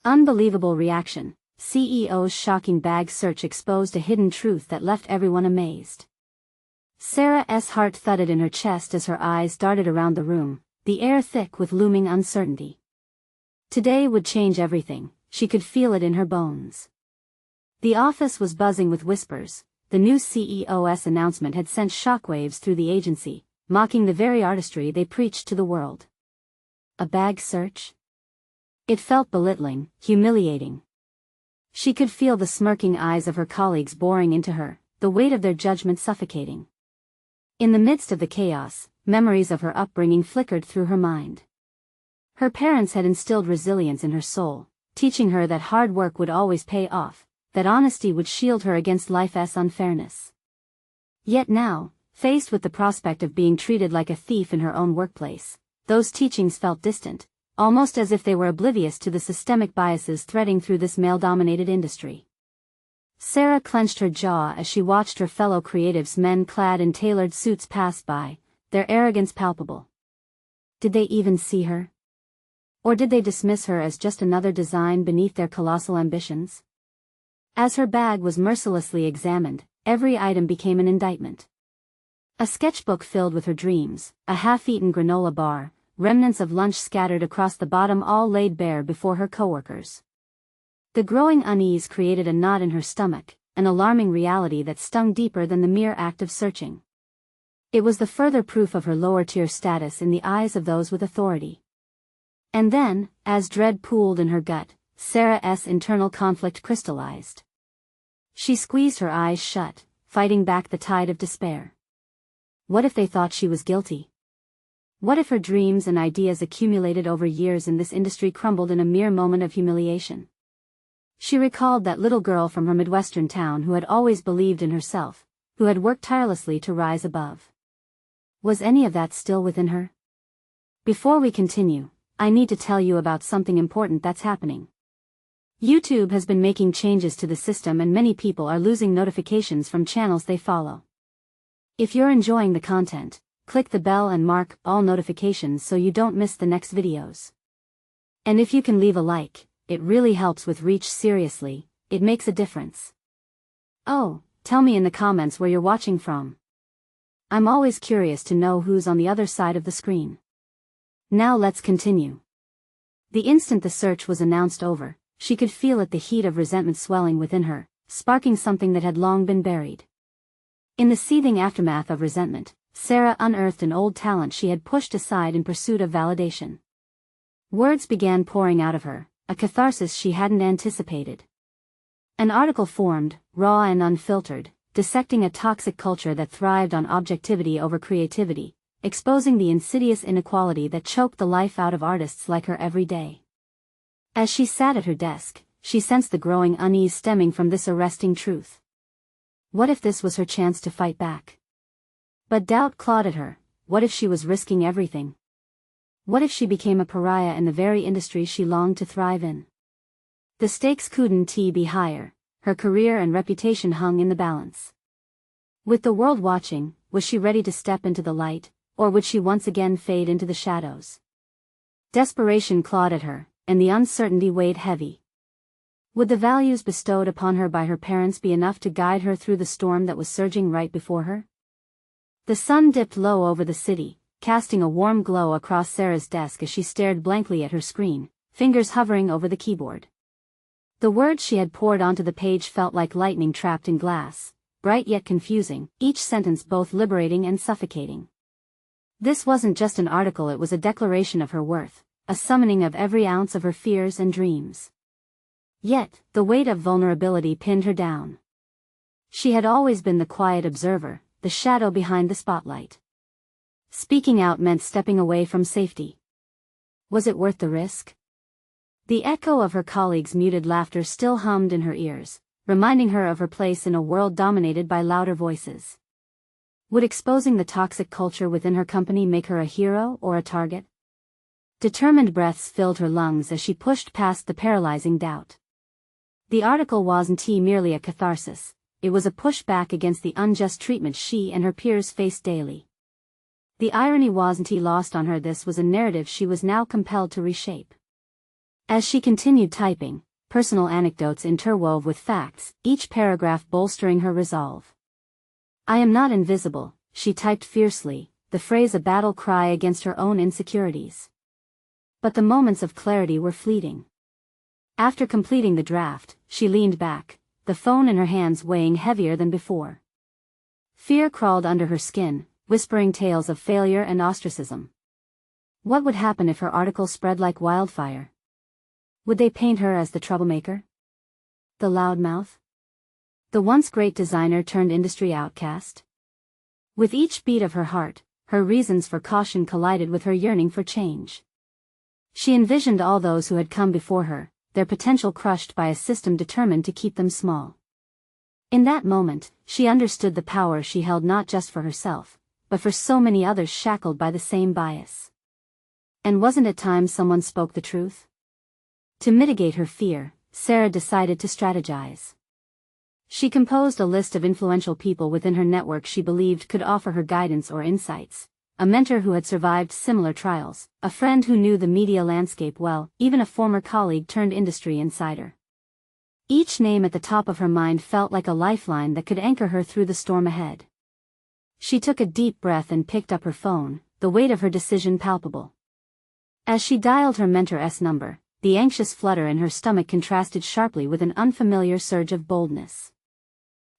Unbelievable reaction. CEO's shocking bag search exposed a hidden truth that left everyone amazed. Sarah's heart thudded in her chest as her eyes darted around the room, the air thick with looming uncertainty. Today would change everything, she could feel it in her bones. The office was buzzing with whispers. The new CEO's announcement had sent shockwaves through the agency, mocking the very artistry they preached to the world. A bag search? It felt belittling, humiliating. She could feel the smirking eyes of her colleagues boring into her, the weight of their judgment suffocating. In the midst of the chaos, memories of her upbringing flickered through her mind. Her parents had instilled resilience in her soul, teaching her that hard work would always pay off, that honesty would shield her against life's unfairness. Yet now, faced with the prospect of being treated like a thief in her own workplace, those teachings felt distant, almost as if they were oblivious to the systemic biases threading through this male-dominated industry. Sarah clenched her jaw as she watched her fellow creatives, men clad in tailored suits, pass by, their arrogance palpable. Did they even see her? Or did they dismiss her as just another design beneath their colossal ambitions? As her bag was mercilessly examined, every item became an indictment. A sketchbook filled with her dreams, a half-eaten granola bar, remnants of lunch scattered across the bottom, all laid bare before her coworkers. The growing unease created a knot in her stomach, an alarming reality that stung deeper than the mere act of searching. It was the further proof of her lower-tier status in the eyes of those with authority. And then, as dread pooled in her gut, Sarah's internal conflict crystallized. She squeezed her eyes shut, fighting back the tide of despair. What if they thought she was guilty? What if her dreams and ideas accumulated over years in this industry crumbled in a mere moment of humiliation? She recalled that little girl from her Midwestern town who had always believed in herself, who had worked tirelessly to rise above. Was any of that still within her? Before we continue, I need to tell you about something important that's happening. YouTube has been making changes to the system and many people are losing notifications from channels they follow. If you're enjoying the content, click the bell and mark all notifications so you don't miss the next videos. And if you can leave a like, it really helps with reach. Seriously, it makes a difference. Oh, tell me in the comments where you're watching from. I'm always curious to know who's on the other side of the screen. Now let's continue. The instant the search was announced over, she could feel it, the heat of resentment swelling within her, sparking something that had long been buried. In the seething aftermath of resentment, Sarah unearthed an old talent she had pushed aside in pursuit of validation. Words began pouring out of her, a catharsis she hadn't anticipated. An article formed, raw and unfiltered, dissecting a toxic culture that thrived on objectivity over creativity, exposing the insidious inequality that choked the life out of artists like her every day. As she sat at her desk, she sensed the growing unease stemming from this arresting truth. What if this was her chance to fight back? But doubt clawed at her. What if she was risking everything? What if she became a pariah in the very industry she longed to thrive in? The stakes couldn't be higher. Her career and reputation hung in the balance. With the world watching, was she ready to step into the light, or would she once again fade into the shadows? Desperation clawed at her, and the uncertainty weighed heavy. Would the values bestowed upon her by her parents be enough to guide her through the storm that was surging right before her? The sun dipped low over the city, casting a warm glow across Sarah's desk as she stared blankly at her screen, fingers hovering over the keyboard. The words she had poured onto the page felt like lightning trapped in glass, bright yet confusing, each sentence both liberating and suffocating. This wasn't just an article, it was a declaration of her worth, a summoning of every ounce of her fears and dreams. Yet, the weight of vulnerability pinned her down. She had always been the quiet observer, the shadow behind the spotlight. Speaking out meant stepping away from safety. Was it worth the risk? The echo of her colleagues' muted laughter still hummed in her ears, reminding her of her place in a world dominated by louder voices. Would exposing the toxic culture within her company make her a hero or a target? Determined breaths filled her lungs as she pushed past the paralyzing doubt. The article wasn't merely a catharsis, it was a pushback against the unjust treatment she and her peers faced daily. The irony wasn't lost on her. This was a narrative she was now compelled to reshape. As she continued typing, personal anecdotes interwove with facts, each paragraph bolstering her resolve. "I am not invisible," she typed fiercely, the phrase a battle cry against her own insecurities. But the moments of clarity were fleeting. After completing the draft, she leaned back, the phone in her hands weighing heavier than before. Fear crawled under her skin, whispering tales of failure and ostracism. What would happen if her article spread like wildfire? Would they paint her as the troublemaker? The loudmouth? The once great designer turned industry outcast? With each beat of her heart, her reasons for caution collided with her yearning for change. She envisioned all those who had come before her, their potential crushed by a system determined to keep them small. In that moment, she understood the power she held not just for herself, but for so many others shackled by the same bias. And wasn't it time someone spoke the truth? To mitigate her fear, Sarah decided to strategize. She composed a list of influential people within her network she believed could offer her guidance or insights. A mentor who had survived similar trials, a friend who knew the media landscape well, even a former colleague turned industry insider. Each name at the top of her mind felt like a lifeline that could anchor her through the storm ahead. She took a deep breath and picked up her phone, the weight of her decision palpable. As she dialed her mentor's number, the anxious flutter in her stomach contrasted sharply with an unfamiliar surge of boldness.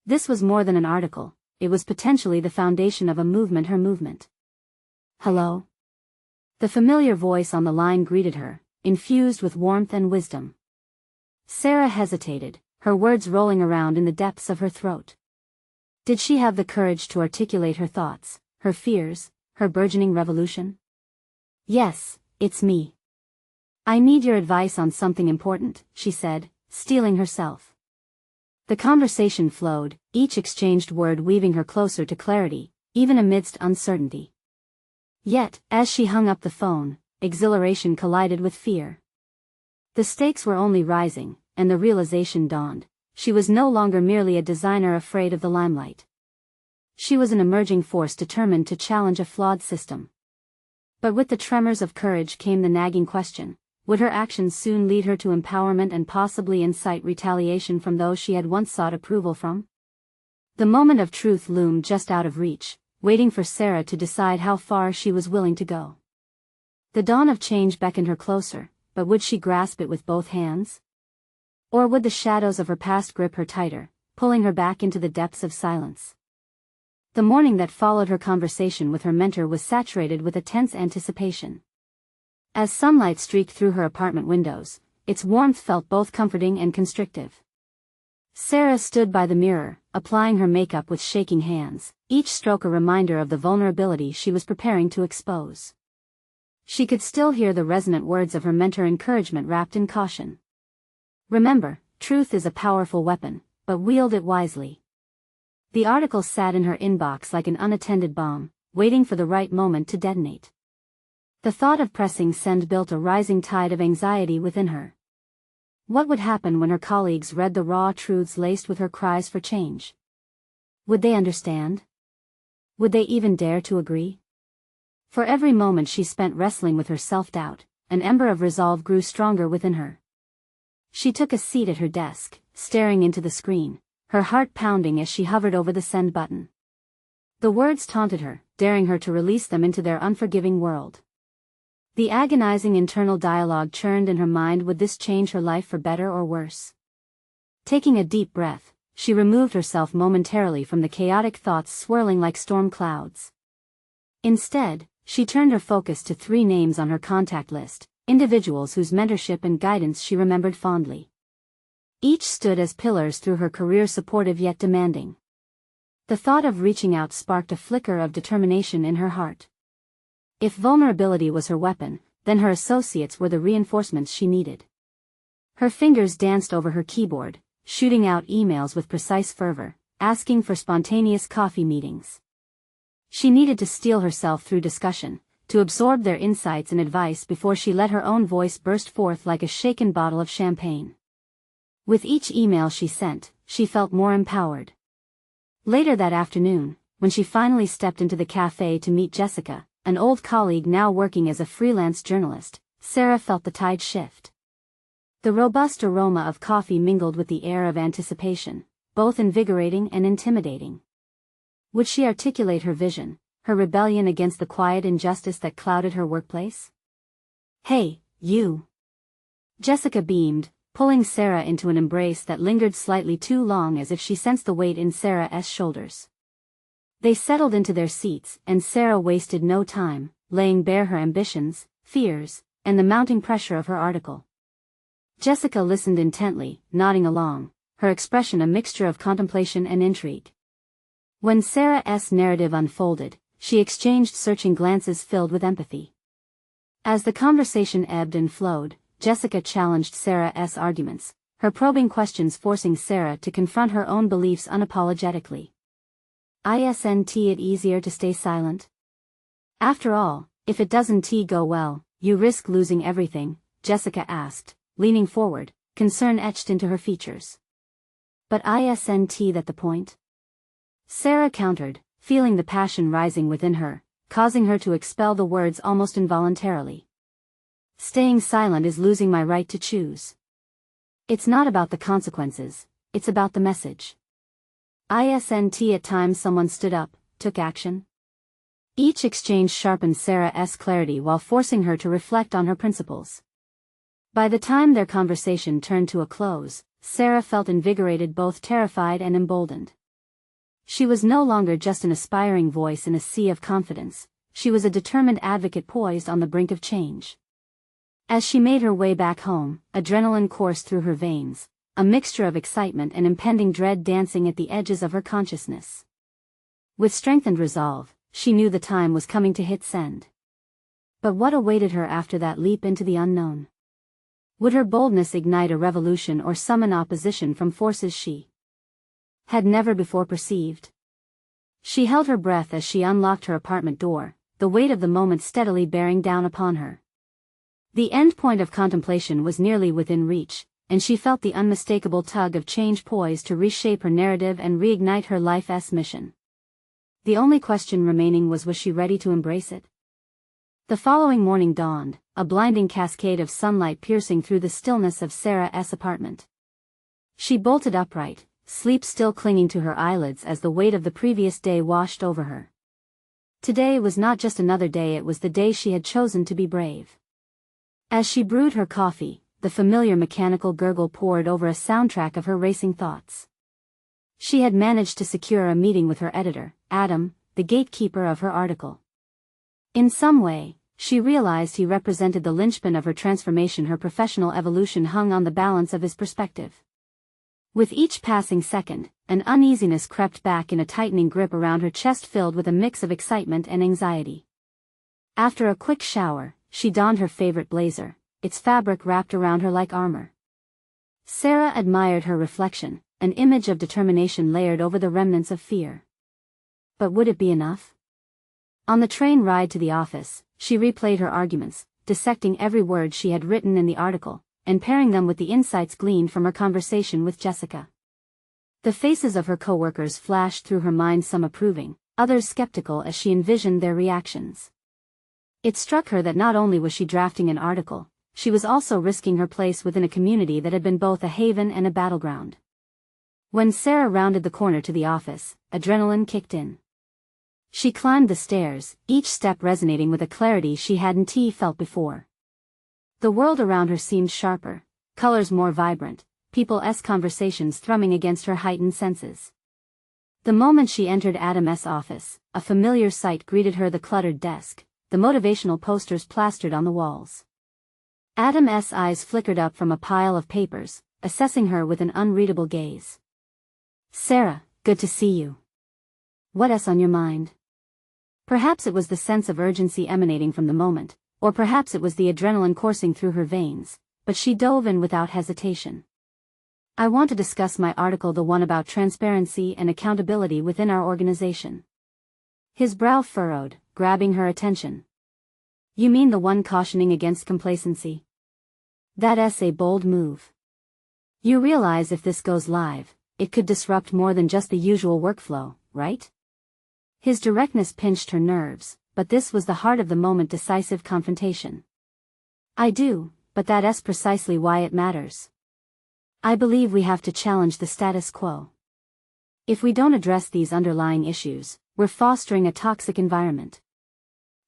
This was more than an article, it was potentially the foundation of a movement. Her movement. "Hello?" The familiar voice on the line greeted her, infused with warmth and wisdom. Sarah hesitated, her words rolling around in the depths of her throat. Did she have the courage to articulate her thoughts, her fears, her burgeoning revolution? "Yes, it's me. I need your advice on something important," she said, steeling herself. The conversation flowed, each exchanged word weaving her closer to clarity, even amidst uncertainty. Yet, as she hung up the phone, exhilaration collided with fear. The stakes were only rising, and the realization dawned. She was no longer merely a designer afraid of the limelight. She was an emerging force determined to challenge a flawed system. But with the tremors of courage came the nagging question, would her actions soon lead her to empowerment and possibly incite retaliation from those she had once sought approval from? The moment of truth loomed just out of reach, waiting for Sarah to decide how far she was willing to go. The dawn of change beckoned her closer, but would she grasp it with both hands? Or would the shadows of her past grip her tighter, pulling her back into the depths of silence? The morning that followed her conversation with her mentor was saturated with a tense anticipation. As sunlight streaked through her apartment windows, its warmth felt both comforting and constrictive. Sarah stood by the mirror, applying her makeup with shaking hands, each stroke a reminder of the vulnerability she was preparing to expose. She could still hear the resonant words of her mentor encouragement wrapped in caution. "Remember, truth is a powerful weapon, but wield it wisely." The article sat in her inbox like an unattended bomb, waiting for the right moment to detonate. The thought of pressing send built a rising tide of anxiety within her. What would happen when her colleagues read the raw truths laced with her cries for change? Would they understand? Would they even dare to agree? For every moment she spent wrestling with her self-doubt, an ember of resolve grew stronger within her. She took a seat at her desk, staring into the screen, her heart pounding as she hovered over the send button. The words taunted her, daring her to release them into their unforgiving world. The agonizing internal dialogue churned in her mind. Would this change her life for better or worse? Taking a deep breath, she removed herself momentarily from the chaotic thoughts swirling like storm clouds. Instead, she turned her focus to 3 names on her contact list, individuals whose mentorship and guidance she remembered fondly. Each stood as pillars through her career, supportive yet demanding. The thought of reaching out sparked a flicker of determination in her heart. If vulnerability was her weapon, then her associates were the reinforcements she needed. Her fingers danced over her keyboard, shooting out emails with precise fervor, asking for spontaneous coffee meetings. She needed to steel herself through discussion, to absorb their insights and advice before she let her own voice burst forth like a shaken bottle of champagne. With each email she sent, she felt more empowered. Later that afternoon, when she finally stepped into the cafe to meet Jessica, an old colleague now working as a freelance journalist, Sarah felt the tide shift. The robust aroma of coffee mingled with the air of anticipation, both invigorating and intimidating. Would she articulate her vision, her rebellion against the quiet injustice that clouded her workplace? "Hey, you!" Jessica beamed, pulling Sarah into an embrace that lingered slightly too long, as if she sensed the weight in Sarah's shoulders. They settled into their seats, and Sarah wasted no time, laying bare her ambitions, fears, and the mounting pressure of her article. Jessica listened intently, nodding along, her expression a mixture of contemplation and intrigue. When Sarah's narrative unfolded, she exchanged searching glances filled with empathy. As the conversation ebbed and flowed, Jessica challenged Sarah's arguments, her probing questions forcing Sarah to confront her own beliefs unapologetically. Isn't it easier to stay silent? After all, if it doesn't go well, you risk losing everything, Jessica asked, leaning forward, concern etched into her features. But isn't that the point? Sarah countered, feeling the passion rising within her, causing her to expel the words almost involuntarily. Staying silent is losing my right to choose. It's not about the consequences, it's about the message. Isn't at times someone stood up, took action? Each exchange sharpened Sarah's clarity while forcing her to reflect on her principles. By the time their conversation turned to a close, Sarah felt invigorated, both terrified and emboldened. She was no longer just an aspiring voice in a sea of confidence, she was a determined advocate poised on the brink of change. As she made her way back home, adrenaline coursed through her veins, a mixture of excitement and impending dread dancing at the edges of her consciousness. With strengthened resolve, she knew the time was coming to hit send. But what awaited her after that leap into the unknown? Would her boldness ignite a revolution or summon opposition from forces she had never before perceived? She held her breath as she unlocked her apartment door, the weight of the moment steadily bearing down upon her. The end point of contemplation was nearly within reach, and she felt the unmistakable tug of change poised to reshape her narrative and reignite her life's mission. The only question remaining was she ready to embrace it? The following morning dawned, a blinding cascade of sunlight piercing through the stillness of Sarah's apartment. She bolted upright, sleep still clinging to her eyelids as the weight of the previous day washed over her. Today was not just another day, it was the day she had chosen to be brave. As she brewed her coffee, the familiar mechanical gurgle poured over a soundtrack of her racing thoughts. She had managed to secure a meeting with her editor, Adam, the gatekeeper of her article. In some way, she realized he represented the linchpin of her transformation. Her professional evolution hung on the balance of his perspective. With each passing second, an uneasiness crept back in a tightening grip around her chest, filled with a mix of excitement and anxiety. After a quick shower, she donned her favorite blazer, its fabric wrapped around her like armor. Sarah admired her reflection, an image of determination layered over the remnants of fear. But would it be enough? On the train ride to the office, she replayed her arguments, dissecting every word she had written in the article, and pairing them with the insights gleaned from her conversation with Jessica. The faces of her coworkers flashed through her mind, some approving, others skeptical, as she envisioned their reactions. It struck her that not only was she drafting an article, she was also risking her place within a community that had been both a haven and a battleground. When Sarah rounded the corner to the office, adrenaline kicked in. She climbed the stairs, each step resonating with a clarity she hadn't felt before. The world around her seemed sharper, colors more vibrant, people's conversations thrumming against her heightened senses. The moment she entered Adam's office, a familiar sight greeted her: the cluttered desk, the motivational posters plastered on the walls. Adam's eyes flickered up from a pile of papers, assessing her with an unreadable gaze. "Sarah, good to see you. What's on your mind?" Perhaps it was the sense of urgency emanating from the moment, or perhaps it was the adrenaline coursing through her veins, but she dove in without hesitation. "I want to discuss my article, the one about transparency and accountability within our organization." His brow furrowed, grabbing her attention. "You mean the one cautioning against complacency? That's a bold move. You realize if this goes live, it could disrupt more than just the usual workflow, right?" His directness pinched her nerves, but this was the heart of the moment: decisive confrontation. "I do, but that's precisely why it matters. I believe we have to challenge the status quo. If we don't address these underlying issues, we're fostering a toxic environment.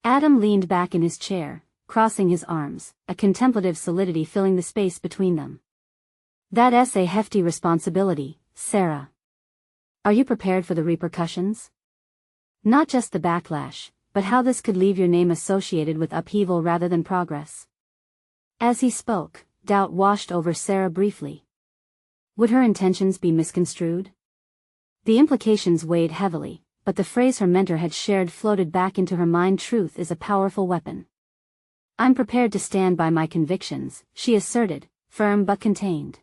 Adam leaned back in his chair, crossing his arms, a contemplative solidity filling the space between them. That's a hefty responsibility, Sarah. Are you prepared for the repercussions? Not just the backlash, but how this could leave your name associated with upheaval rather than progress. As he spoke, doubt washed over Sarah briefly. Would her intentions be misconstrued? The implications weighed heavily, but the phrase her mentor had shared floated back into her mind. Truth is a powerful weapon. I'm prepared to stand by my convictions, she asserted, firm but contained.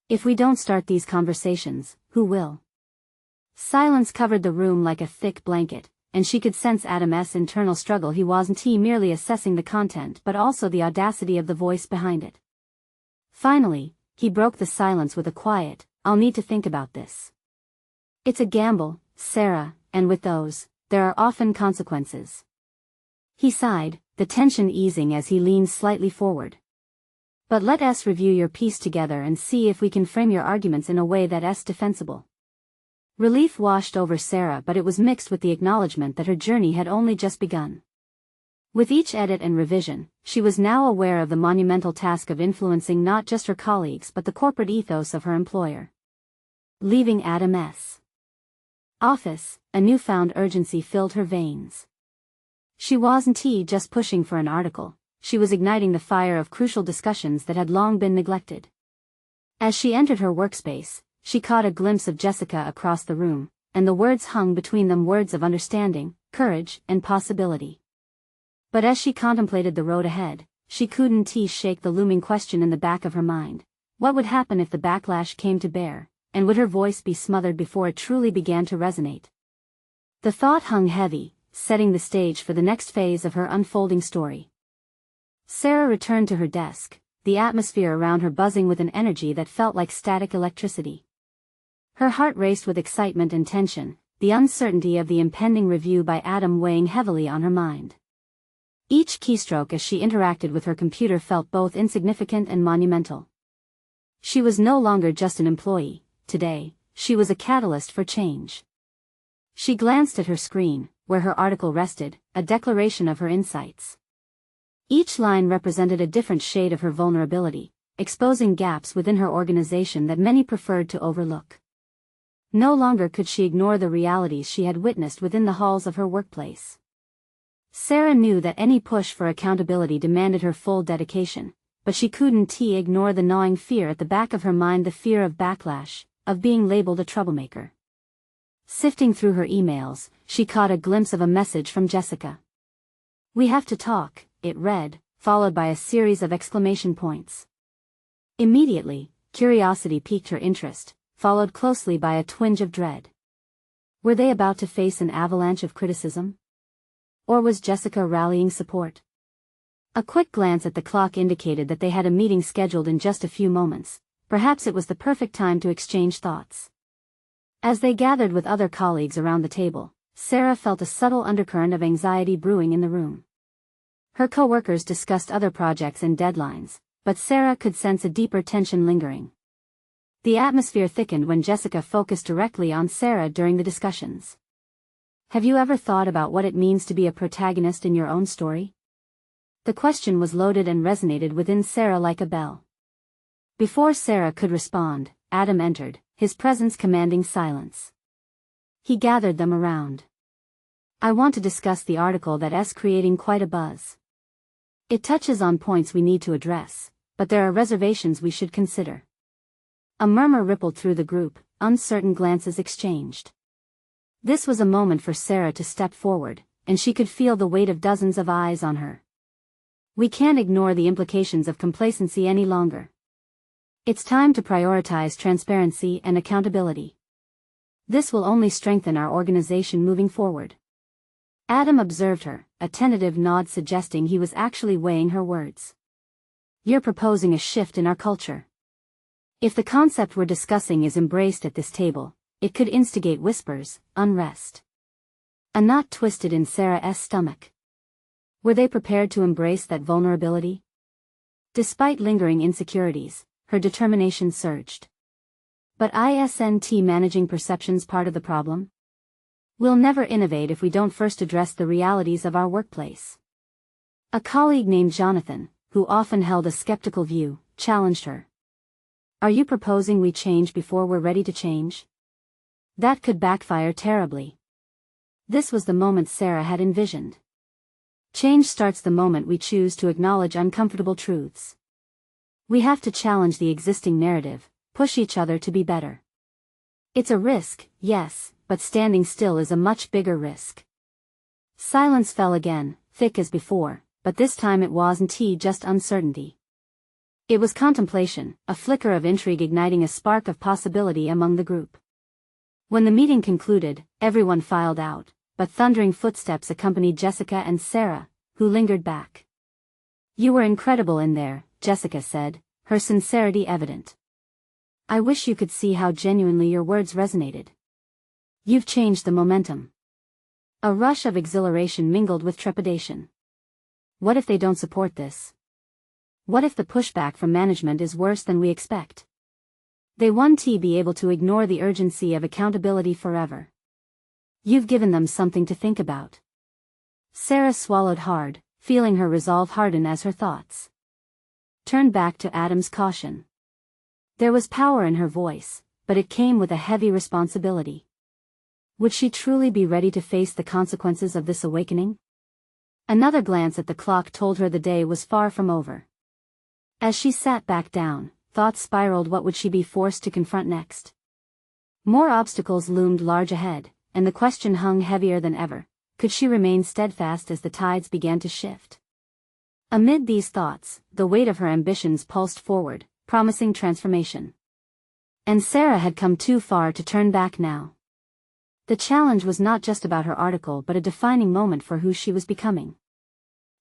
If we don't start these conversations, who will? Silence covered the room like a thick blanket, and she could sense Adam's internal struggle. He wasn't merely assessing the content but also the audacity of the voice behind it. Finally, he broke the silence with a quiet, "I'll need to think about this." It's a gamble, Sarah, and with those, there are often consequences. He sighed, the tension easing as he leaned slightly forward. But let us review your piece together and see if we can frame your arguments in a way that's defensible. Relief washed over Sarah, but it was mixed with the acknowledgement that her journey had only just begun. With each edit and revision, she was now aware of the monumental task of influencing not just her colleagues but the corporate ethos of her employer. Leaving Adam's office, a newfound urgency filled her veins. She wasn't just pushing for an article, she was igniting the fire of crucial discussions that had long been neglected. As she entered her workspace, she caught a glimpse of Jessica across the room, and the words hung between them, words of understanding, courage, and possibility. But as she contemplated the road ahead, she couldn't shake the looming question in the back of her mind. What would happen if the backlash came to bear, and would her voice be smothered before it truly began to resonate? The thought hung heavy, setting the stage for the next phase of her unfolding story. Sarah returned to her desk, the atmosphere around her buzzing with an energy that felt like static electricity. Her heart raced with excitement and tension, the uncertainty of the impending review by Adam weighing heavily on her mind. Each keystroke as she interacted with her computer felt both insignificant and monumental. She was no longer just an employee, today, she was a catalyst for change. She glanced at her screen, where her article rested, a declaration of her insights. Each line represented a different shade of her vulnerability, exposing gaps within her organization that many preferred to overlook. No longer could she ignore the realities she had witnessed within the halls of her workplace. Sarah knew that any push for accountability demanded her full dedication, but she couldn't ignore the gnawing fear at the back of her mind, the fear of backlash, of being labeled a troublemaker. Sifting through her emails, she caught a glimpse of a message from Jessica. "We have to talk," it read, followed by a series of exclamation points. Immediately, curiosity piqued her interest, followed closely by a twinge of dread. Were they about to face an avalanche of criticism? Or was Jessica rallying support? A quick glance at the clock indicated that they had a meeting scheduled in just a few moments. Perhaps it was the perfect time to exchange thoughts. As they gathered with other colleagues around the table, Sarah felt a subtle undercurrent of anxiety brewing in the room. Her co-workers discussed other projects and deadlines, but Sarah could sense a deeper tension lingering. The atmosphere thickened when Jessica focused directly on Sarah during the discussions. "Have you ever thought about what it means to be a protagonist in your own story?" The question was loaded and resonated within Sarah like a bell. Before Sarah could respond, Adam entered, his presence commanding silence. He gathered them around. "I want to discuss the article that's creating quite a buzz. It touches on points we need to address, but there are reservations we should consider." A murmur rippled through the group, uncertain glances exchanged. This was a moment for Sarah to step forward, and she could feel the weight of dozens of eyes on her. "We can't ignore the implications of complacency any longer. It's time to prioritize transparency and accountability. This will only strengthen our organization moving forward." Adam observed her, a tentative nod suggesting he was actually weighing her words. "You're proposing a shift in our culture. If the concept we're discussing is embraced at this table, it could instigate whispers, unrest." A knot twisted in Sarah's stomach. Were they prepared to embrace that vulnerability? Despite lingering insecurities, her determination surged. But isn't managing perceptions part of the problem? We'll never innovate if we don't first address the realities of our workplace. A colleague named Jonathan, who often held a skeptical view, challenged her. Are you proposing we change before we're ready to change? That could backfire terribly. This was the moment Sarah had envisioned. Change starts the moment we choose to acknowledge uncomfortable truths. We have to challenge the existing narrative, push each other to be better. It's a risk, yes, but standing still is a much bigger risk. Silence fell again, thick as before, but this time it wasn't just uncertainty. It was contemplation, a flicker of intrigue igniting a spark of possibility among the group. When the meeting concluded, everyone filed out, but thundering footsteps accompanied Jessica and Sarah, who lingered back. You were incredible in there, Jessica said, her sincerity evident. I wish you could see how genuinely your words resonated. You've changed the momentum. A rush of exhilaration mingled with trepidation. What if they don't support this? What if the pushback from management is worse than we expect? They won't be able to ignore the urgency of accountability forever. You've given them something to think about. Sarah swallowed hard, feeling her resolve harden as her thoughts turned back to Adam's caution. There was power in her voice, but it came with a heavy responsibility. Would she truly be ready to face the consequences of this awakening? Another glance at the clock told her the day was far from over. As she sat back down, thoughts spiraled. What would she be forced to confront next? More obstacles loomed large ahead, and the question hung heavier than ever. Could she remain steadfast as the tides began to shift? Amid these thoughts, the weight of her ambitions pulsed forward, promising transformation. And Sarah had come too far to turn back now. The challenge was not just about her article but a defining moment for who she was becoming.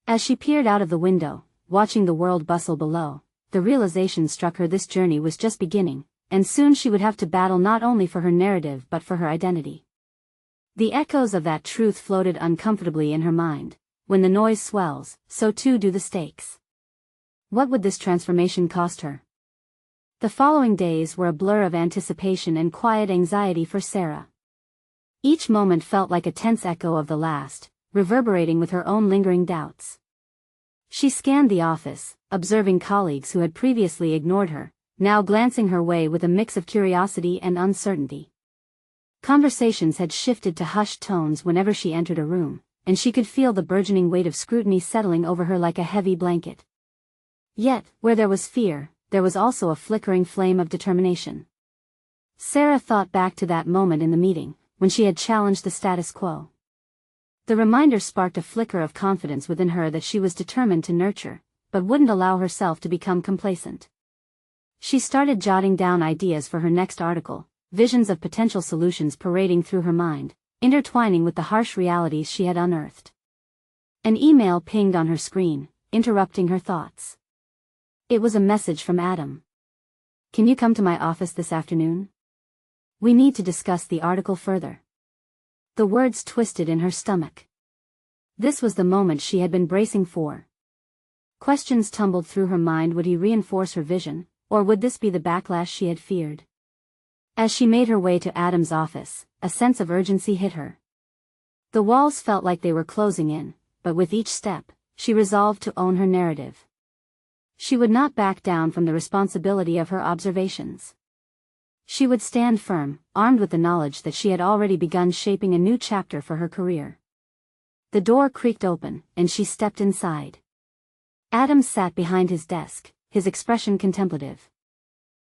As she peered out of the window, watching the world bustle below, the realization struck her this journey was just beginning, and soon she would have to battle not only for her narrative but for her identity. The echoes of that truth floated uncomfortably in her mind. When the noise swells, so too do the stakes. What would this transformation cost her? The following days were a blur of anticipation and quiet anxiety for Sarah. Each moment felt like a tense echo of the last, reverberating with her own lingering doubts. She scanned the office, observing colleagues who had previously ignored her, now glancing her way with a mix of curiosity and uncertainty. Conversations had shifted to hushed tones whenever she entered a room, and she could feel the burgeoning weight of scrutiny settling over her like a heavy blanket. Yet, where there was fear, there was also a flickering flame of determination. Sarah thought back to that moment in the meeting, when she had challenged the status quo. The reminder sparked a flicker of confidence within her that she was determined to nurture, but wouldn't allow herself to become complacent. She started jotting down ideas for her next article, visions of potential solutions parading through her mind, intertwining with the harsh realities she had unearthed. An email pinged on her screen, interrupting her thoughts. It was a message from Adam. Can you come to my office this afternoon? We need to discuss the article further. The words twisted in her stomach. This was the moment she had been bracing for. Questions tumbled through her mind. Would he reinforce her vision, or would this be the backlash she had feared? As she made her way to Adam's office, a sense of urgency hit her. The walls felt like they were closing in, but with each step, she resolved to own her narrative. She would not back down from the responsibility of her observations. She would stand firm, armed with the knowledge that she had already begun shaping a new chapter for her career. The door creaked open, and she stepped inside. Adam sat behind his desk, his expression contemplative.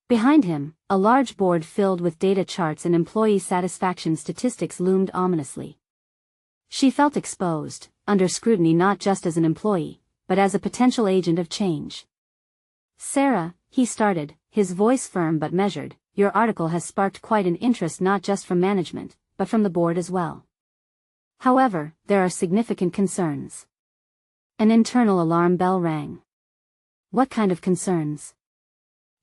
Behind him, a large board filled with data charts and employee satisfaction statistics loomed ominously. She felt exposed, under scrutiny not just as an employee, but as a potential agent of change. Sarah, he started, his voice firm but measured, your article has sparked quite an interest not just from management, but from the board as well. However, there are significant concerns. An internal alarm bell rang. What kind of concerns?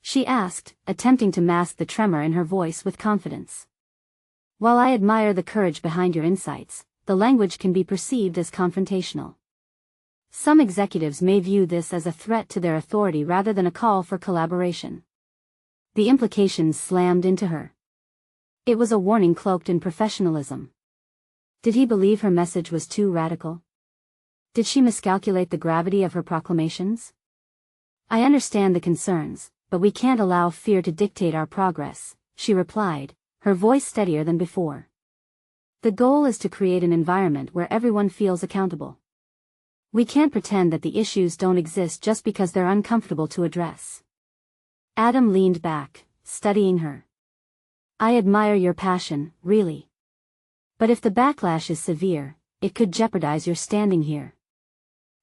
She asked, attempting to mask the tremor in her voice with confidence. While I admire the courage behind your insights, the language can be perceived as confrontational. Some executives may view this as a threat to their authority rather than a call for collaboration. The implications slammed into her. It was a warning cloaked in professionalism. Did he believe her message was too radical? Did she miscalculate the gravity of her proclamations? I understand the concerns, but we can't allow fear to dictate our progress, she replied, her voice steadier than before. The goal is to create an environment where everyone feels accountable. We can't pretend that the issues don't exist just because they're uncomfortable to address. Adam leaned back, studying her. I admire your passion, really. But if the backlash is severe, it could jeopardize your standing here.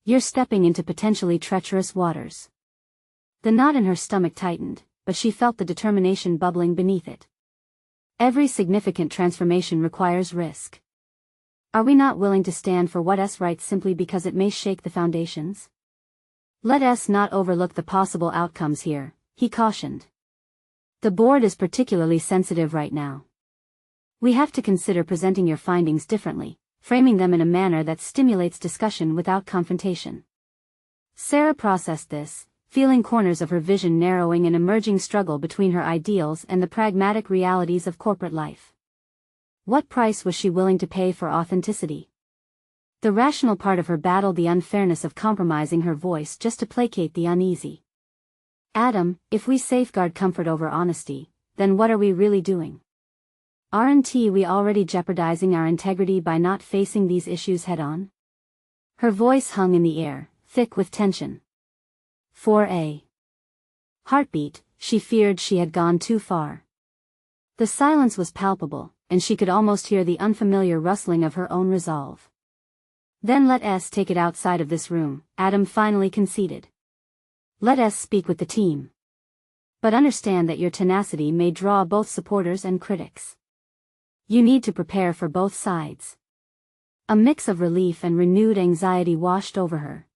You're stepping into potentially treacherous waters. The knot in her stomach tightened, but she felt the determination bubbling beneath it. Every significant transformation requires risk. Are we not willing to stand for what is right simply because it may shake the foundations? Let us not overlook the possible outcomes here, he cautioned. The board is particularly sensitive right now. We have to consider presenting your findings differently, framing them in a manner that stimulates discussion without confrontation. Sarah processed this, feeling corners of her vision narrowing, an emerging struggle between her ideals and the pragmatic realities of corporate life. What price was she willing to pay for authenticity? The rational part of her battled the unfairness of compromising her voice just to placate the uneasy. Adam, if we safeguard comfort over honesty, then what are we really doing? Aren't we already jeopardizing our integrity by not facing these issues head-on? Her voice hung in the air, thick with tension. For a heartbeat, she feared she had gone too far. The silence was palpable, and she could almost hear the unfamiliar rustling of her own resolve. Then let us take it outside of this room, Adam finally conceded. Let us speak with the team. But understand that your tenacity may draw both supporters and critics. You need to prepare for both sides. A mix of relief and renewed anxiety washed over her.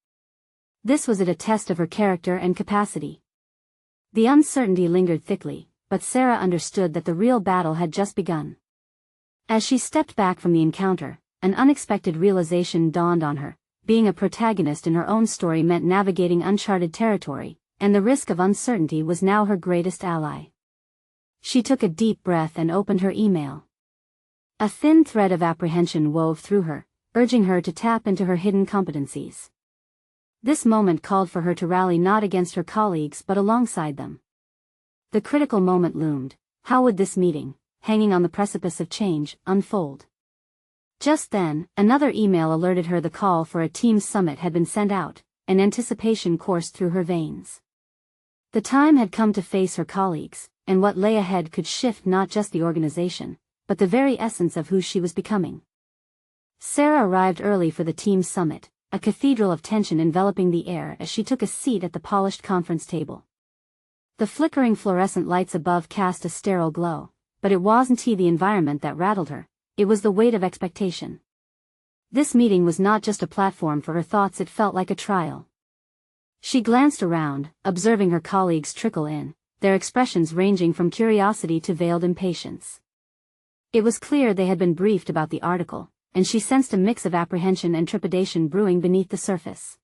This was a test of her character and capacity. The uncertainty lingered thickly, but Sarah understood that the real battle had just begun. As she stepped back from the encounter, an unexpected realization dawned on her. Being a protagonist in her own story meant navigating uncharted territory, and the risk of uncertainty was now her greatest ally. She took a deep breath and opened her email. A thin thread of apprehension wove through her, urging her to tap into her hidden competencies. This moment called for her to rally not against her colleagues but alongside them. The critical moment loomed. How would this meeting, hanging on the precipice of change, unfold? Just then, another email alerted her the call for a team summit had been sent out, and anticipation coursed through her veins. The time had come to face her colleagues, and what lay ahead could shift not just the organization, but the very essence of who she was becoming. Sarah arrived early for the team summit, a cathedral of tension enveloping the air as she took a seat at the polished conference table. The flickering fluorescent lights above cast a sterile glow, but it wasn't the environment that rattled her, it was the weight of expectation. This meeting was not just a platform for her thoughts, it felt like a trial. She glanced around, observing her colleagues trickle in, their expressions ranging from curiosity to veiled impatience. It was clear they had been briefed about the article, and she sensed a mix of apprehension and trepidation brewing beneath the surface.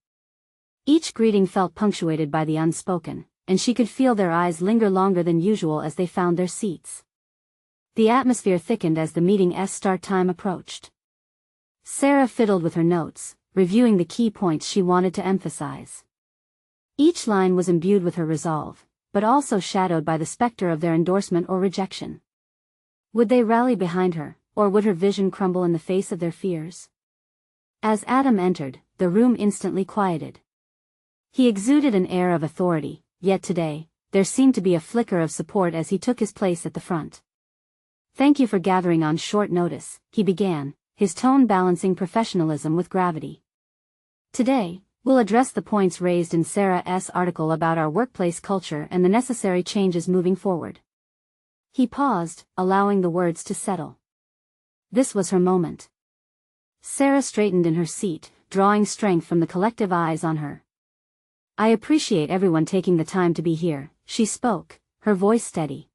Each greeting felt punctuated by the unspoken, and she could feel their eyes linger longer than usual as they found their seats. The atmosphere thickened as the meeting's start time approached. Sarah fiddled with her notes, reviewing the key points she wanted to emphasize. Each line was imbued with her resolve, but also shadowed by the specter of their endorsement or rejection. Would they rally behind her, or would her vision crumble in the face of their fears? As Adam entered, the room instantly quieted. He exuded an air of authority, yet today, there seemed to be a flicker of support as he took his place at the front. Thank you for gathering on short notice, he began, his tone balancing professionalism with gravity. Today, we'll address the points raised in Sarah's article about our workplace culture and the necessary changes moving forward. He paused, allowing the words to settle. This was her moment. Sarah straightened in her seat, drawing strength from the collective eyes on her. I appreciate everyone taking the time to be here, she spoke, her voice steady.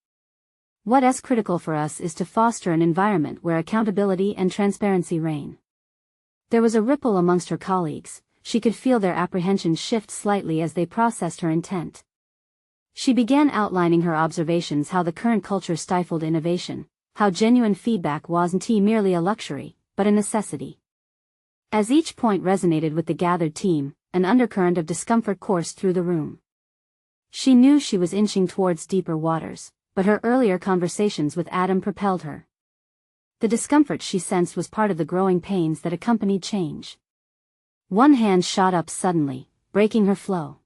What's critical for us is to foster an environment where accountability and transparency reign. There was a ripple amongst her colleagues, she could feel their apprehension shift slightly as they processed her intent. She began outlining her observations: how the current culture stifled innovation, how genuine feedback wasn't merely a luxury, but a necessity. As each point resonated with the gathered team, an undercurrent of discomfort coursed through the room. She knew she was inching towards deeper waters, but her earlier conversations with Adam propelled her. The discomfort she sensed was part of the growing pains that accompanied change. One hand shot up suddenly, breaking her flow.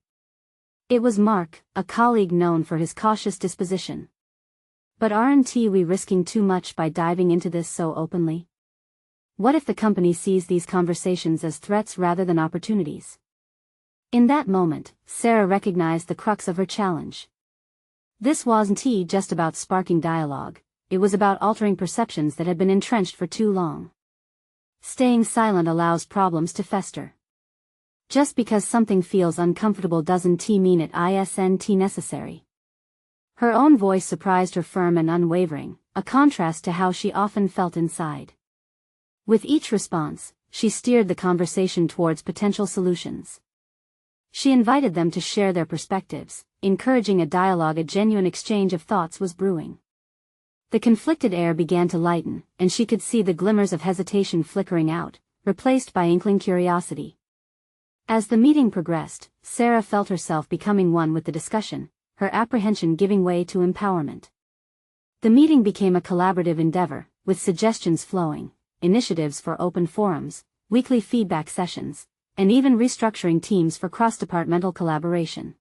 It was Mark, a colleague known for his cautious disposition. But aren't we risking too much by diving into this so openly? What if the company sees these conversations as threats rather than opportunities? In that moment, Sarah recognized the crux of her challenge. This wasn't just about sparking dialogue, it was about altering perceptions that had been entrenched for too long. Staying silent allows problems to fester. Just because something feels uncomfortable doesn't mean it isn't necessary. Her own voice surprised her, firm and unwavering, a contrast to how she often felt inside. With each response, she steered the conversation towards potential solutions. She invited them to share their perspectives, encouraging a dialogue. A genuine exchange of thoughts was brewing. The conflicted air began to lighten, and she could see the glimmers of hesitation flickering out, replaced by inkling curiosity. As the meeting progressed, Sarah felt herself becoming one with the discussion, her apprehension giving way to empowerment. The meeting became a collaborative endeavor, with suggestions flowing, initiatives for open forums, weekly feedback sessions, and even restructuring teams for cross-departmental collaboration.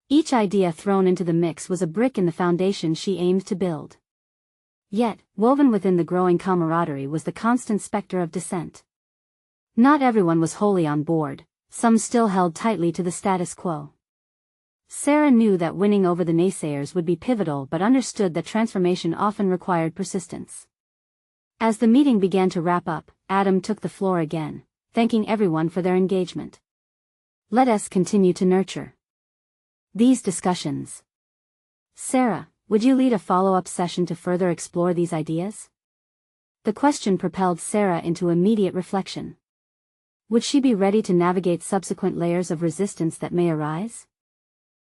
Each idea thrown into the mix was a brick in the foundation she aimed to build. Yet, woven within the growing camaraderie was the constant specter of dissent. Not everyone was wholly on board, some still held tightly to the status quo. Sarah knew that winning over the naysayers would be pivotal, but understood that transformation often required persistence. As the meeting began to wrap up, Adam took the floor again, thanking everyone for their engagement. Let us continue to nurture these discussions. Sarah, would you lead a follow-up session to further explore these ideas? The question propelled Sarah into immediate reflection. Would she be ready to navigate subsequent layers of resistance that may arise?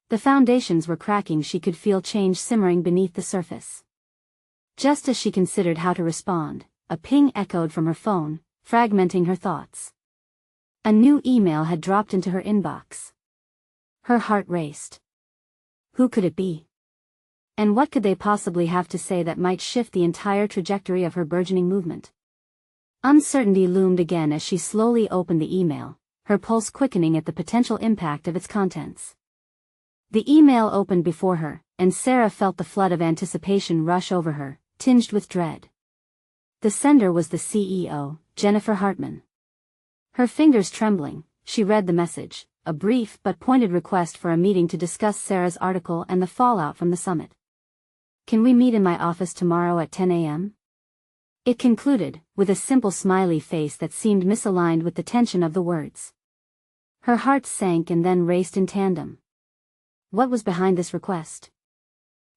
The foundations were cracking. She could feel change simmering beneath the surface. Just as she considered how to respond, a ping echoed from her phone, fragmenting her thoughts. A new email had dropped into her inbox. Her heart raced. Who could it be? And what could they possibly have to say that might shift the entire trajectory of her burgeoning movement? Uncertainty loomed again as she slowly opened the email, her pulse quickening at the potential impact of its contents. The email opened before her, and Sarah felt the flood of anticipation rush over her, tinged with dread. The sender was the CEO, Jennifer Hartman. Her fingers trembling, she read the message, a brief but pointed request for a meeting to discuss Sarah's article and the fallout from the summit. Can we meet in my office tomorrow at 10 a.m.? It concluded, with a simple smiley face that seemed misaligned with the tension of the words. Her heart sank and then raced in tandem. What was behind this request?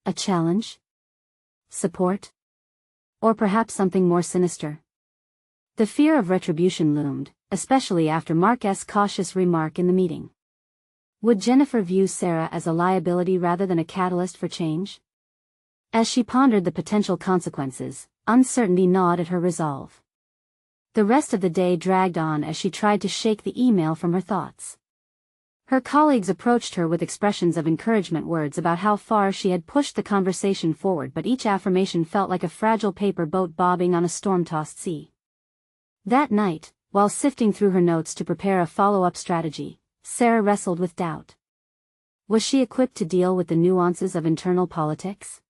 A challenge? Support? Or perhaps something more sinister? The fear of retribution loomed, especially after Mark's cautious remark in the meeting. Would Jennifer view Sarah as a liability rather than a catalyst for change? As she pondered the potential consequences, uncertainty gnawed at her resolve. The rest of the day dragged on as she tried to shake the email from her thoughts. Her colleagues approached her with expressions of encouragement, words about how far she had pushed the conversation forward, but each affirmation felt like a fragile paper boat bobbing on a storm-tossed sea. That night, while sifting through her notes to prepare a follow-up strategy, Sarah wrestled with doubt. Was she equipped to deal with the nuances of internal politics?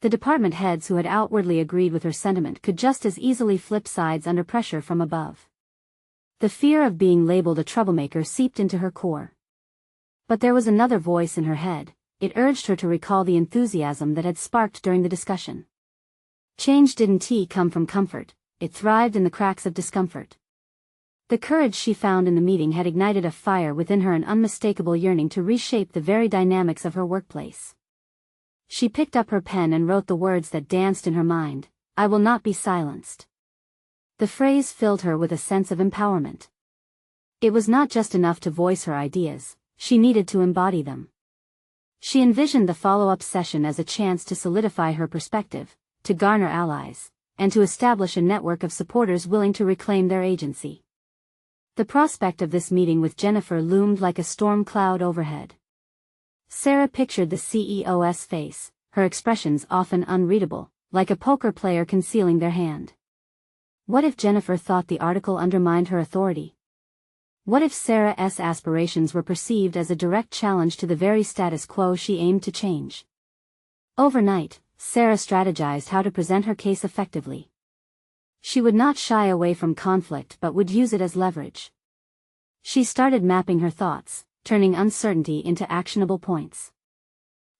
The department heads who had outwardly agreed with her sentiment could just as easily flip sides under pressure from above. The fear of being labeled a troublemaker seeped into her core. But there was another voice in her head. It urged her to recall the enthusiasm that had sparked during the discussion. Change didn't come from comfort, it thrived in the cracks of discomfort. The courage she found in the meeting had ignited a fire within her, an unmistakable yearning to reshape the very dynamics of her workplace. She picked up her pen and wrote the words that danced in her mind: I will not be silenced. The phrase filled her with a sense of empowerment. It was not just enough to voice her ideas, she needed to embody them. She envisioned the follow-up session as a chance to solidify her perspective, to garner allies, and to establish a network of supporters willing to reclaim their agency. The prospect of this meeting with Jennifer loomed like a storm cloud overhead. Sarah pictured the CEO's face, her expressions often unreadable, like a poker player concealing their hand. What if Jennifer thought the article undermined her authority? What if Sarah's aspirations were perceived as a direct challenge to the very status quo she aimed to change? Overnight, Sarah strategized how to present her case effectively. She would not shy away from conflict but would use it as leverage. She started mapping her thoughts, turning uncertainty into actionable points.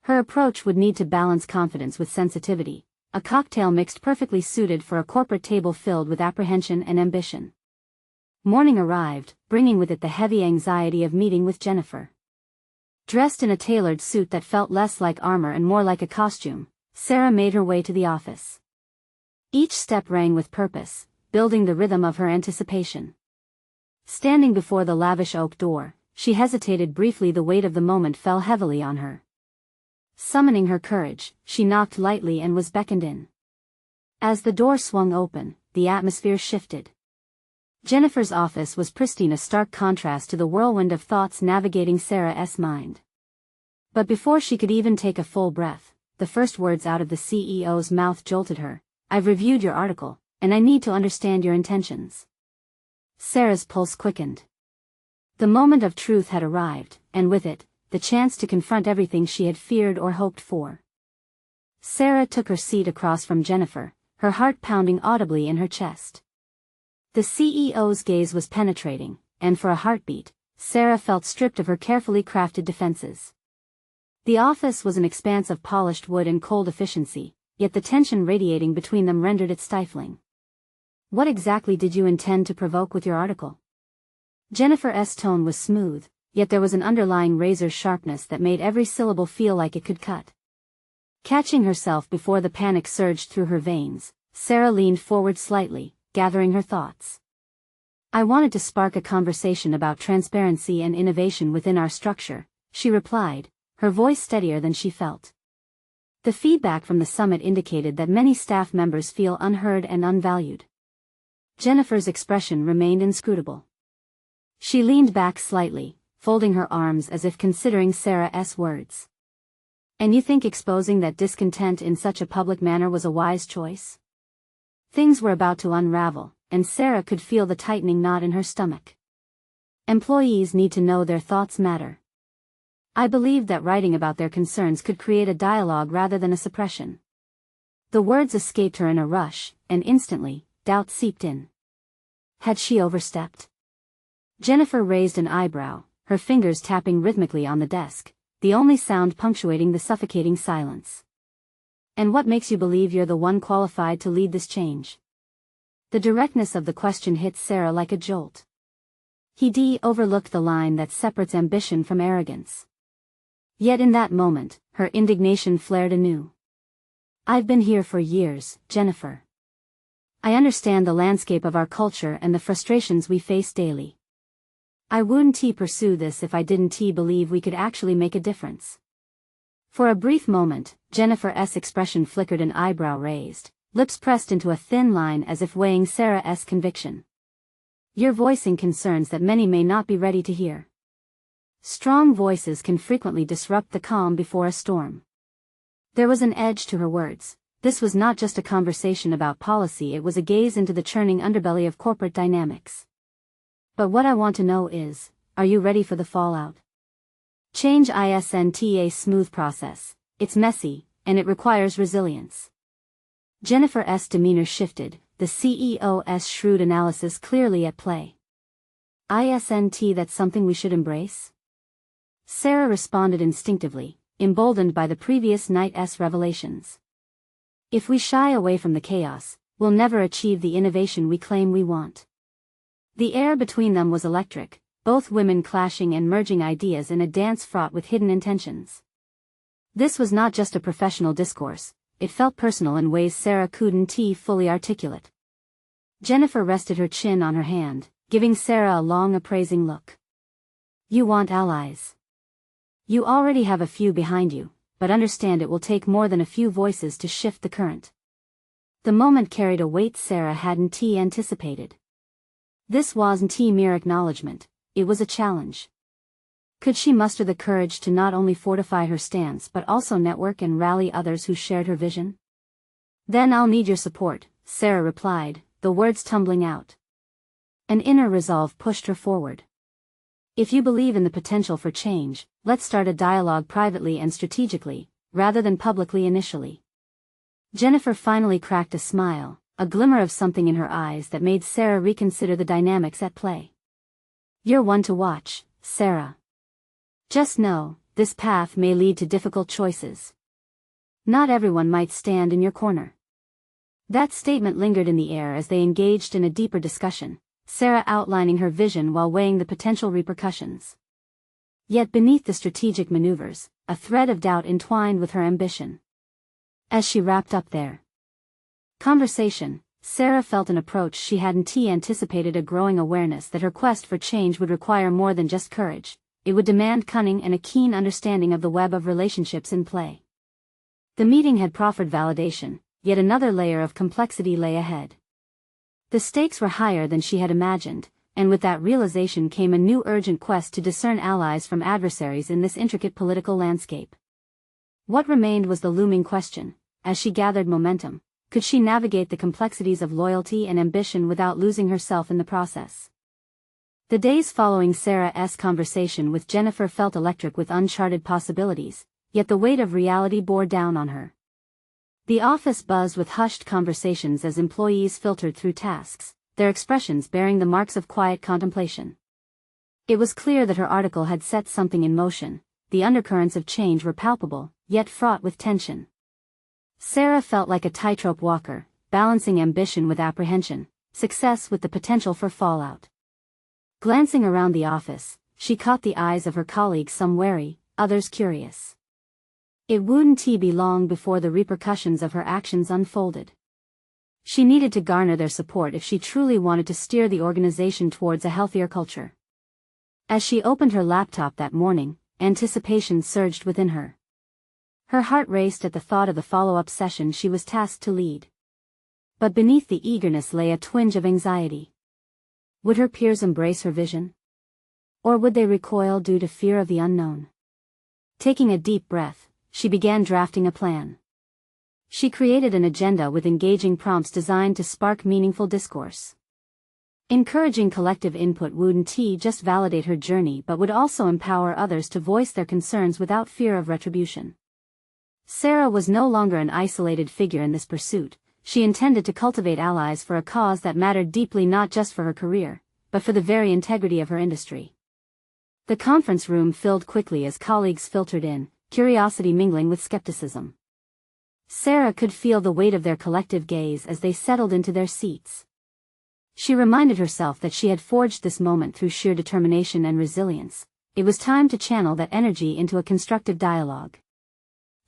Her approach would need to balance confidence with sensitivity, a cocktail mixed perfectly suited for a corporate table filled with apprehension and ambition. Morning arrived, bringing with it the heavy anxiety of meeting with Jennifer. Dressed in a tailored suit that felt less like armor and more like a costume, Sarah made her way to the office. Each step rang with purpose, building the rhythm of her anticipation. Standing before the lavish oak door, she hesitated briefly. The weight of the moment fell heavily on her. Summoning her courage, she knocked lightly and was beckoned in. As the door swung open, the atmosphere shifted. Jennifer's office was pristine, a stark contrast to the whirlwind of thoughts navigating Sarah's mind. But before she could even take a full breath, the first words out of the CEO's mouth jolted her. "I've reviewed your article, and I need to understand your intentions." Sarah's pulse quickened. The moment of truth had arrived, and with it, the chance to confront everything she had feared or hoped for. Sarah took her seat across from Jennifer, her heart pounding audibly in her chest. The CEO's gaze was penetrating, and for a heartbeat, Sarah felt stripped of her carefully crafted defenses. The office was an expanse of polished wood and cold efficiency, yet the tension radiating between them rendered it stifling. "What exactly did you intend to provoke with your article?" Jennifer's tone was smooth, yet there was an underlying razor sharpness that made every syllable feel like it could cut. Catching herself before the panic surged through her veins, Sarah leaned forward slightly, gathering her thoughts. "I wanted to spark a conversation about transparency and innovation within our structure," she replied, her voice steadier than she felt. The feedback from the summit indicated that many staff members feel unheard and unvalued. Jennifer's expression remained inscrutable. She leaned back slightly, folding her arms as if considering Sarah's words. "And you think exposing that discontent in such a public manner was a wise choice?" Things were about to unravel, and Sarah could feel the tightening knot in her stomach. "Employees need to know their thoughts matter. I believed that writing about their concerns could create a dialogue rather than a suppression." The words escaped her in a rush, and instantly, doubt seeped in. Had she overstepped? Jennifer raised an eyebrow, her fingers tapping rhythmically on the desk, the only sound punctuating the suffocating silence. "And what makes you believe you're the one qualified to lead this change?" The directness of the question hit Sarah like a jolt. He overlooked the line that separates ambition from arrogance. Yet in that moment, her indignation flared anew. "I've been here for years, Jennifer. I understand the landscape of our culture and the frustrations we face daily. I wouldn't pursue this if I didn't believe we could actually make a difference." For a brief moment, Jennifer's expression flickered, an eyebrow raised, lips pressed into a thin line as if weighing Sarah's conviction. "You're voicing concerns that many may not be ready to hear." Strong voices can frequently disrupt the calm before a storm. There was an edge to her words. This was not just a conversation about policy, it was a gaze into the churning underbelly of corporate dynamics. "But what I want to know is, are you ready for the fallout? Change isn't a smooth process, it's messy, and it requires resilience." Jennifer's demeanor shifted, the CEO's shrewd analysis clearly at play. "Isn't that something we should embrace?" Sarah responded instinctively, emboldened by the previous night's revelations. "If we shy away from the chaos, we'll never achieve the innovation we claim we want." The air between them was electric, both women clashing and merging ideas in a dance fraught with hidden intentions. This was not just a professional discourse, it felt personal in ways Sarah couldn't fully articulate. Jennifer rested her chin on her hand, giving Sarah a long appraising look. You want allies. You already have a few behind you, but understand it will take more than a few voices to shift the current. The moment carried a weight Sarah hadn't anticipated. This wasn't mere acknowledgement, it was a challenge. Could she muster the courage to not only fortify her stance but also network and rally others who shared her vision? Then I'll need your support, Sarah replied, the words tumbling out. An inner resolve pushed her forward. If you believe in the potential for change, let's start a dialogue privately and strategically, rather than publicly initially. Jennifer finally cracked a smile, a glimmer of something in her eyes that made Sarah reconsider the dynamics at play. You're one to watch, Sarah. Just know, this path may lead to difficult choices. Not everyone might stand in your corner. That statement lingered in the air as they engaged in a deeper discussion, Sarah outlining her vision while weighing the potential repercussions. Yet beneath the strategic maneuvers, a thread of doubt entwined with her ambition. As she wrapped up their conversation, Sarah felt an approach she hadn't anticipated, a growing awareness that her quest for change would require more than just courage. It would demand cunning and a keen understanding of the web of relationships in play. The meeting had proffered validation, yet another layer of complexity lay ahead. The stakes were higher than she had imagined, and with that realization came a new urgent quest to discern allies from adversaries in this intricate political landscape. What remained was the looming question: as she gathered momentum, could she navigate the complexities of loyalty and ambition without losing herself in the process? The days following Sarah's conversation with Jennifer felt electric with uncharted possibilities, yet the weight of reality bore down on her. The office buzzed with hushed conversations as employees filtered through tasks, their expressions bearing the marks of quiet contemplation. It was clear that her article had set something in motion. The undercurrents of change were palpable, yet fraught with tension. Sarah felt like a tightrope walker, balancing ambition with apprehension, success with the potential for fallout. Glancing around the office, she caught the eyes of her colleagues, some wary, others curious. It wouldn't be long before the repercussions of her actions unfolded. She needed to garner their support if she truly wanted to steer the organization towards a healthier culture. As she opened her laptop that morning, anticipation surged within her. Her heart raced at the thought of the follow-up session she was tasked to lead. But beneath the eagerness lay a twinge of anxiety. Would her peers embrace her vision? Or would they recoil due to fear of the unknown? Taking a deep breath, she began drafting a plan. She created an agenda with engaging prompts designed to spark meaningful discourse. Encouraging collective input wouldn't just validate her journey but would also empower others to voice their concerns without fear of retribution. Sarah was no longer an isolated figure in this pursuit. She intended to cultivate allies for a cause that mattered deeply, not just for her career, but for the very integrity of her industry. The conference room filled quickly as colleagues filtered in, curiosity mingling with skepticism. Sarah could feel the weight of their collective gaze as they settled into their seats. She reminded herself that she had forged this moment through sheer determination and resilience. It was time to channel that energy into a constructive dialogue.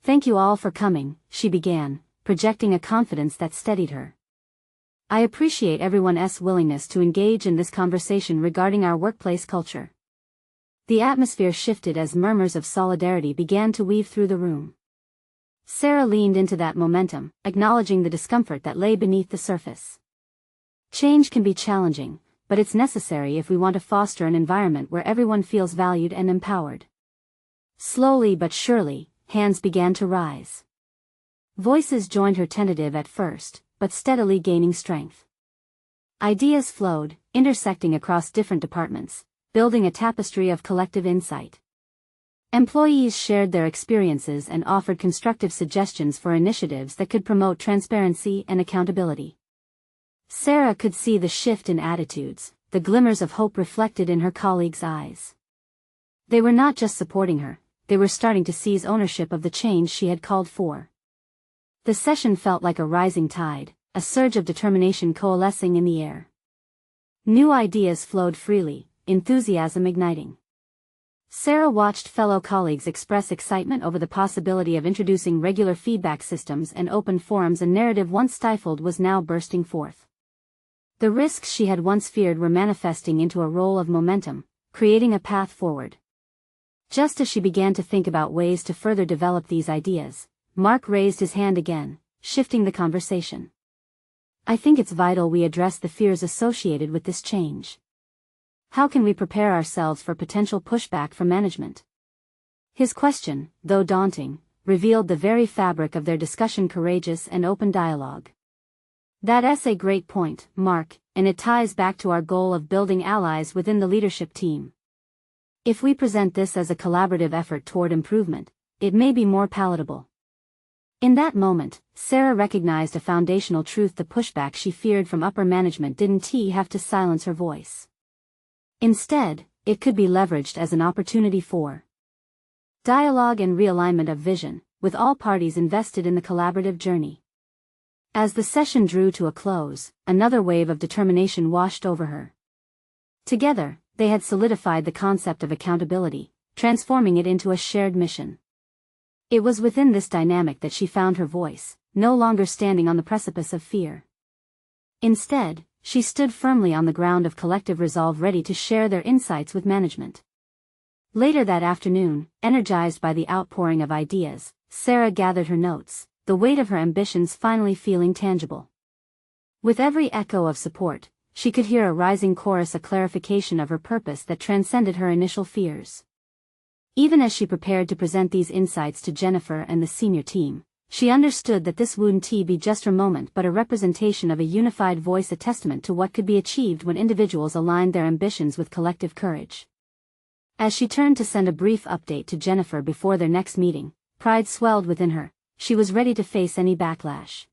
Thank you all for coming, she began, projecting a confidence that steadied her. I appreciate everyone's willingness to engage in this conversation regarding our workplace culture. The atmosphere shifted as murmurs of solidarity began to weave through the room. Sarah leaned into that momentum, acknowledging the discomfort that lay beneath the surface. Change can be challenging, but it's necessary if we want to foster an environment where everyone feels valued and empowered. Slowly but surely, hands began to rise. Voices joined her, tentative at first, but steadily gaining strength. Ideas flowed, intersecting across different departments, building a tapestry of collective insight. Employees shared their experiences and offered constructive suggestions for initiatives that could promote transparency and accountability. Sarah could see the shift in attitudes, the glimmers of hope reflected in her colleagues' eyes. They were not just supporting her, they were starting to seize ownership of the change she had called for. The session felt like a rising tide, a surge of determination coalescing in the air. New ideas flowed freely, enthusiasm igniting. Sarah watched fellow colleagues express excitement over the possibility of introducing regular feedback systems and open forums. A narrative once stifled was now bursting forth. The risks she had once feared were manifesting into a role of momentum, creating a path forward. Just as she began to think about ways to further develop these ideas, Mark raised his hand again, shifting the conversation. I think it's vital we address the fears associated with this change. How can we prepare ourselves for potential pushback from management? His question, though daunting, revealed the very fabric of their discussion: courageous and open dialogue. That's a great point, Mark, and it ties back to our goal of building allies within the leadership team. If we present this as a collaborative effort toward improvement, it may be more palatable. In that moment, Sarah recognized a foundational truth: the pushback she feared from upper management didn't have to silence her voice. Instead, it could be leveraged as an opportunity for dialogue and realignment of vision, with all parties invested in the collaborative journey. As the session drew to a close, another wave of determination washed over her. Together, they had solidified the concept of accountability, transforming it into a shared mission. It was within this dynamic that she found her voice, no longer standing on the precipice of fear. Instead, she stood firmly on the ground of collective resolve, ready to share their insights with management. Later that afternoon, energized by the outpouring of ideas, Sarah gathered her notes, the weight of her ambitions finally feeling tangible. With every echo of support, she could hear a rising chorus, a clarification of her purpose that transcended her initial fears. Even as she prepared to present these insights to Jennifer and the senior team, she understood that this wouldn't be just her moment, but a representation of a unified voice, a testament to what could be achieved when individuals aligned their ambitions with collective courage. As she turned to send a brief update to Jennifer before their next meeting, pride swelled within her. She was ready to face any backlash.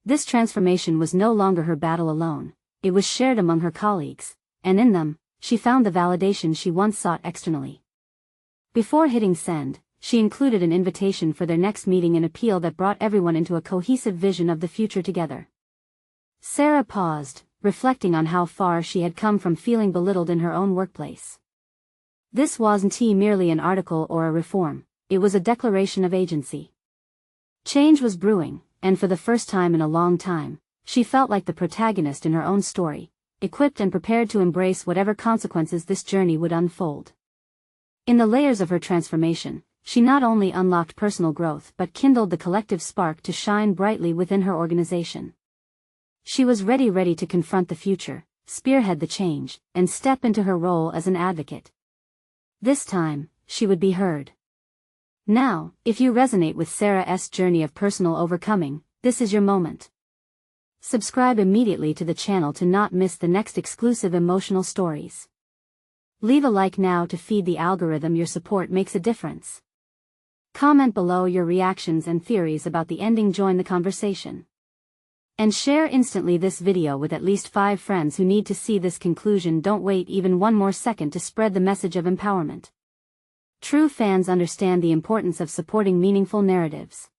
This transformation was no longer her battle alone, it was shared among her colleagues, and in them, she found the validation she once sought externally. Before hitting send, she included an invitation for their next meeting, an appeal that brought everyone into a cohesive vision of the future together. Sarah paused, reflecting on how far she had come from feeling belittled in her own workplace. This wasn't merely an article or a reform, it was a declaration of agency. Change was brewing, and for the first time in a long time, she felt like the protagonist in her own story, equipped and prepared to embrace whatever consequences this journey would unfold. In the layers of her transformation, she not only unlocked personal growth but kindled the collective spark to shine brightly within her organization. She was ready to confront the future, spearhead the change, and step into her role as an advocate. This time, she would be heard. Now, if you resonate with Sarah's journey of personal overcoming, this is your moment. Subscribe immediately to the channel to not miss the next exclusive emotional stories. Leave a like now to feed the algorithm. Your support makes a difference. Comment below your reactions and theories about the ending. Join the conversation. And share instantly this video with at least 5 friends who need to see this conclusion. Don't wait even one more second to spread the message of empowerment. True fans understand the importance of supporting meaningful narratives.